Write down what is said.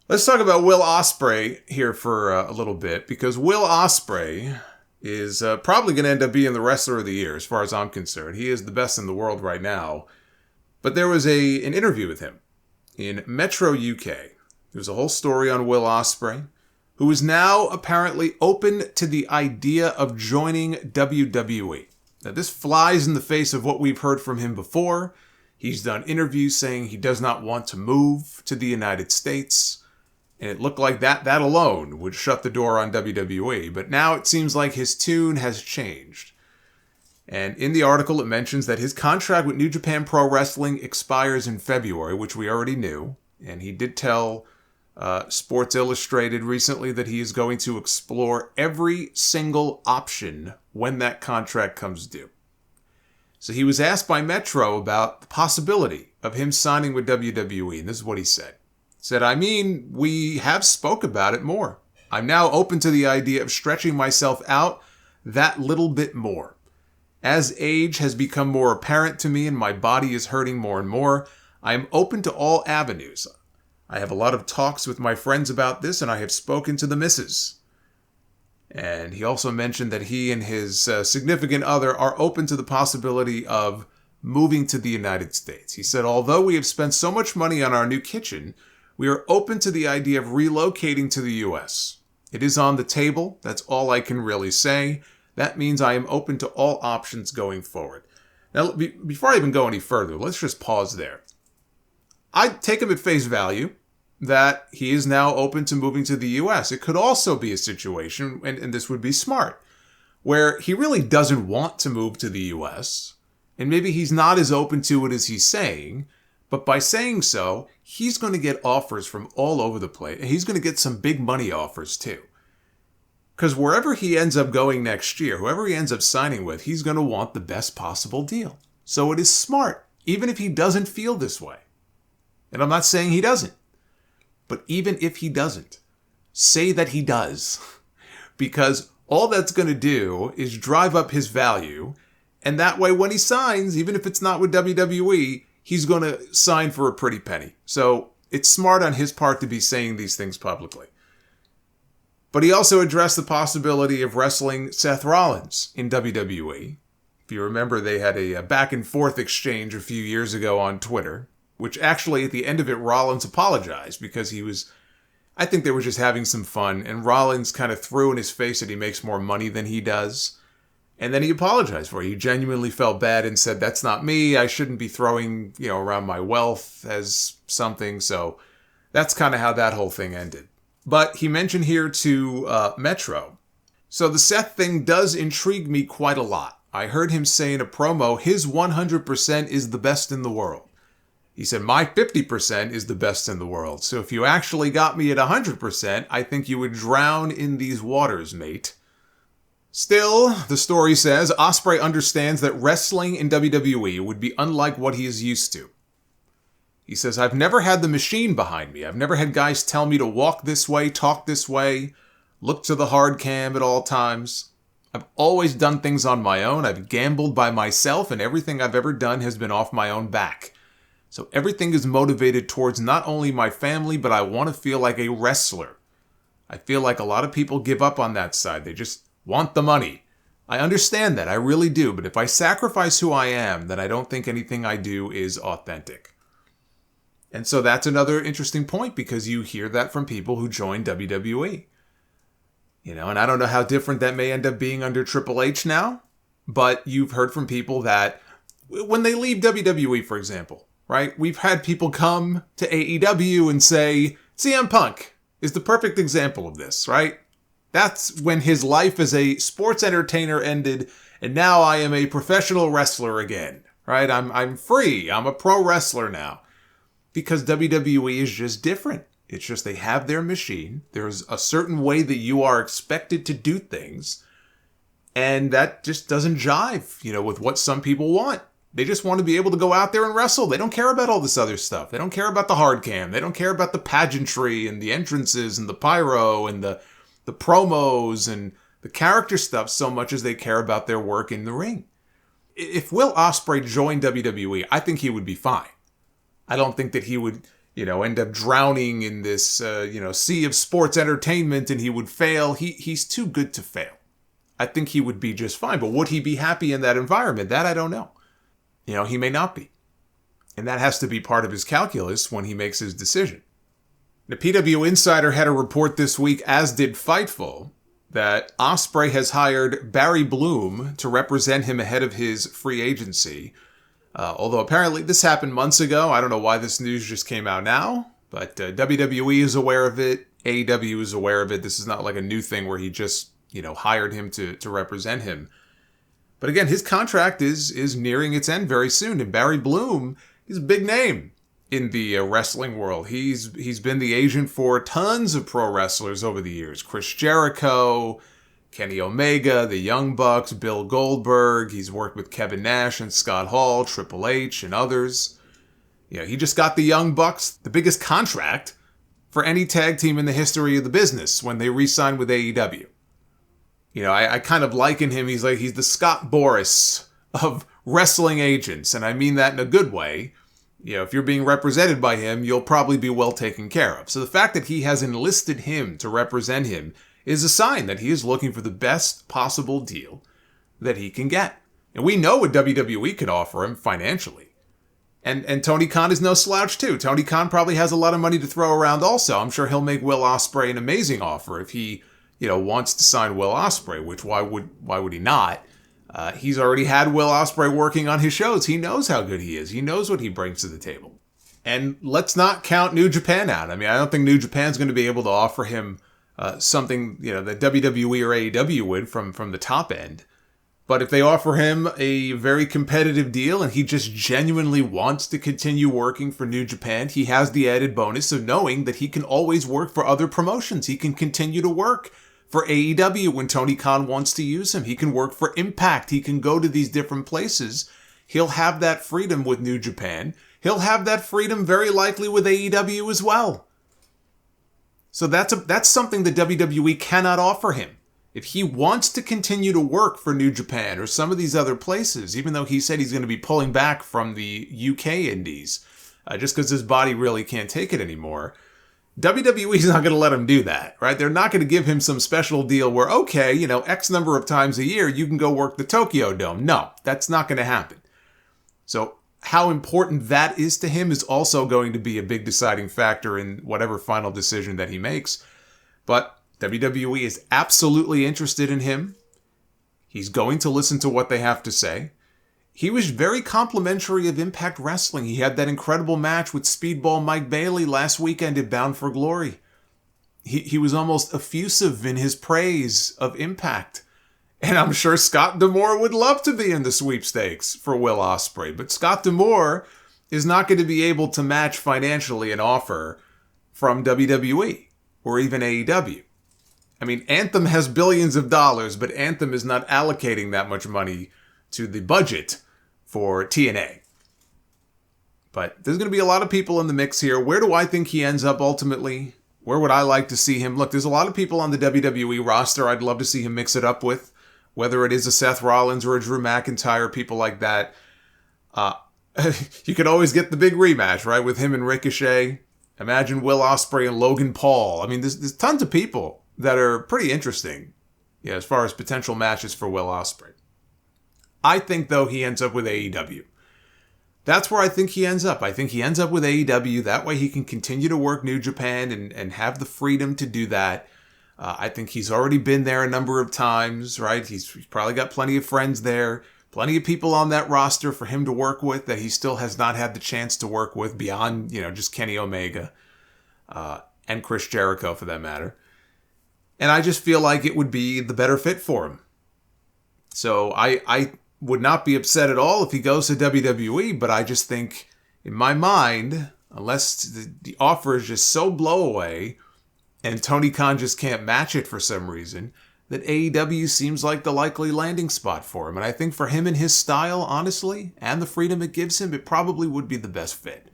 Let's talk about Will Ospreay here for a little bit, because Will Ospreay is probably going to end up being the wrestler of the year as far as I'm concerned. He is the best in the world right now. But there was an interview with him in Metro, UK. There's a whole story on Will Ospreay, who is now apparently open to the idea of joining WWE. Now, this flies in the face of what we've heard from him before. He's done interviews saying he does not want to move to the United States. And it looked like that alone would shut the door on WWE. But now it seems like his tune has changed. And in the article, it mentions that his contract with New Japan Pro Wrestling expires in February, which we already knew. And he did tell Sports Illustrated recently that he is going to explore every single option when that contract comes due. So he was asked by Metro about the possibility of him signing with WWE, and this is what he said. He said, we have spoke about it more. I'm now open to the idea of stretching myself out that little bit more. As age has become more apparent to me and my body is hurting more and more, I am open to all avenues. I have a lot of talks with my friends about this, and I have spoken to the missus. And he also mentioned that he and his significant other are open to the possibility of moving to the United States. He said, although we have spent so much money on our new kitchen, we are open to the idea of relocating to the U.S. It is on the table. That's all I can really say. That means I am open to all options going forward. Now, before I even go any further, let's just pause there. I take him at face value that he is now open to moving to the U.S. It could also be a situation, and this would be smart, where he really doesn't want to move to the U.S., and maybe he's not as open to it as he's saying, but by saying so, he's going to get offers from all over the place, and he's going to get some big money offers too. Because wherever he ends up going next year, whoever he ends up signing with, he's going to want the best possible deal. So it is smart, even if he doesn't feel this way. And I'm not saying he doesn't. But even if he doesn't, say that he does. Because all that's going to do is drive up his value. And that way, when he signs, even if it's not with WWE, he's going to sign for a pretty penny. So it's smart on his part to be saying these things publicly. But he also addressed the possibility of wrestling Seth Rollins in WWE. If you remember, they had a back and forth exchange a few years ago on Twitter, which actually at the end of it, Rollins apologized because I think they were just having some fun, and Rollins kind of threw in his face that he makes more money than he does. And then he apologized for it. He genuinely felt bad and said, that's not me. I shouldn't be throwing, around my wealth as something. So that's kind of how that whole thing ended. But he mentioned here to Metro. So the Seth thing does intrigue me quite a lot. I heard him say in a promo, his 100% is the best in the world. He said, my 50% is the best in the world. So if you actually got me at 100%, I think you would drown in these waters, mate. Still, the story says, Ospreay understands that wrestling in WWE would be unlike what he is used to. He says, I've never had the machine behind me. I've never had guys tell me to walk this way, talk this way, look to the hard cam at all times. I've always done things on my own. I've gambled by myself, and everything I've ever done has been off my own back. So everything is motivated towards not only my family, but I want to feel like a wrestler. I feel like a lot of people give up on that side. They just want the money. I understand that. I really do. But if I sacrifice who I am, then I don't think anything I do is authentic. And so that's another interesting point, because you hear that from people who join WWE. And I don't know how different that may end up being under Triple H now, but you've heard from people that when they leave WWE, for example, right? We've had people come to AEW and say, CM Punk is the perfect example of this, right? That's when his life as a sports entertainer ended, and now I am a professional wrestler again, right? I'm free. I'm a pro wrestler now. Because WWE is just different. It's just they have their machine. There's a certain way that you are expected to do things. And that just doesn't jive, with what some people want. They just want to be able to go out there and wrestle. They don't care about all this other stuff. They don't care about the hard cam. They don't care about the pageantry and the entrances and the pyro and the promos and the character stuff so much as they care about their work in the ring. If Will Ospreay joined WWE, I think he would be fine. I don't think that he would end up drowning in this, sea of sports entertainment and he would fail. He's too good to fail. I think he would be just fine. But would he be happy in that environment? That I don't know. He may not be. And that has to be part of his calculus when he makes his decision. The PW Insider had a report this week, as did Fightful, that Ospreay has hired Barry Bloom to represent him ahead of his free agency. Although apparently this happened months ago. I don't know why this news just came out now, but WWE is aware of it. AEW is aware of it. This is not like a new thing where he just, hired him to represent him. But again, his contract is nearing its end very soon. And Barry Bloom, he's a big name in the wrestling world. He's been the agent for tons of pro wrestlers over the years. Chris Jericho, Kenny Omega, the Young Bucks, Bill Goldberg. He's worked with Kevin Nash and Scott Hall, Triple H, and others. He just got the Young Bucks the biggest contract for any tag team in the history of the business when they re-signed with AEW. I kind of liken him. He's the Scott Boras of wrestling agents, and I mean that in a good way. If you're being represented by him, you'll probably be well taken care of. So the fact that he has enlisted him to represent him is a sign that he is looking for the best possible deal that he can get. And we know what WWE could offer him financially. And Tony Khan is no slouch too. Tony Khan probably has a lot of money to throw around also. I'm sure he'll make Will Ospreay an amazing offer if he, wants to sign Will Ospreay, which why would he not? He's already had Will Ospreay working on his shows. He knows how good he is. He knows what he brings to the table. And let's not count New Japan out. I don't think New Japan's going to be able to offer him something, that WWE or AEW would from the top end. But if they offer him a very competitive deal and he just genuinely wants to continue working for New Japan, he has the added bonus of knowing that he can always work for other promotions. He can continue to work for AEW when Tony Khan wants to use him. He can work for Impact. He can go to these different places. He'll have that freedom with New Japan. He'll have that freedom very likely with AEW as well. So that's something that WWE cannot offer him. If he wants to continue to work for New Japan or some of these other places, even though he said he's going to be pulling back from the UK indies, just because his body really can't take it anymore, WWE's not going to let him do that, right? They're not going to give him some special deal where, okay, X number of times a year, you can go work the Tokyo Dome. No, that's not going to happen. So how important that is to him is also going to be a big deciding factor in whatever final decision that he makes. But WWE is absolutely interested in him. He's going to listen to what they have to say. He was very complimentary of Impact Wrestling. He had that incredible match with Speedball Mike Bailey last weekend at Bound for Glory. He was almost effusive in his praise of Impact. And I'm sure Scott D'Amore would love to be in the sweepstakes for Will Ospreay. But Scott D'Amore is not going to be able to match financially an offer from WWE or even AEW. Anthem has billions of dollars, but Anthem is not allocating that much money to the budget for TNA. But there's going to be a lot of people in the mix here. Where do I think he ends up ultimately? Where would I like to see him? Look, there's a lot of people on the WWE roster I'd love to see him mix it up with, whether it is a Seth Rollins or a Drew McIntyre, people like that. You could always get the big rematch, right, with him and Ricochet. Imagine Will Ospreay and Logan Paul. There's tons of people that are pretty interesting, as far as potential matches for Will Ospreay. I think, though, he ends up with AEW. That's where I think he ends up. I think he ends up with AEW. That way he can continue to work New Japan and have the freedom to do that. I think he's already been there a number of times, right? He's probably got plenty of friends there, plenty of people on that roster for him to work with that he still has not had the chance to work with beyond, just Kenny Omega and Chris Jericho for that matter. And I just feel like it would be the better fit for him. So I would not be upset at all if he goes to WWE, but I just think, in my mind, unless the offer is just so blow away and Tony Khan just can't match it for some reason, that AEW seems like the likely landing spot for him. And I think for him and his style, honestly, and the freedom it gives him, it probably would be the best fit.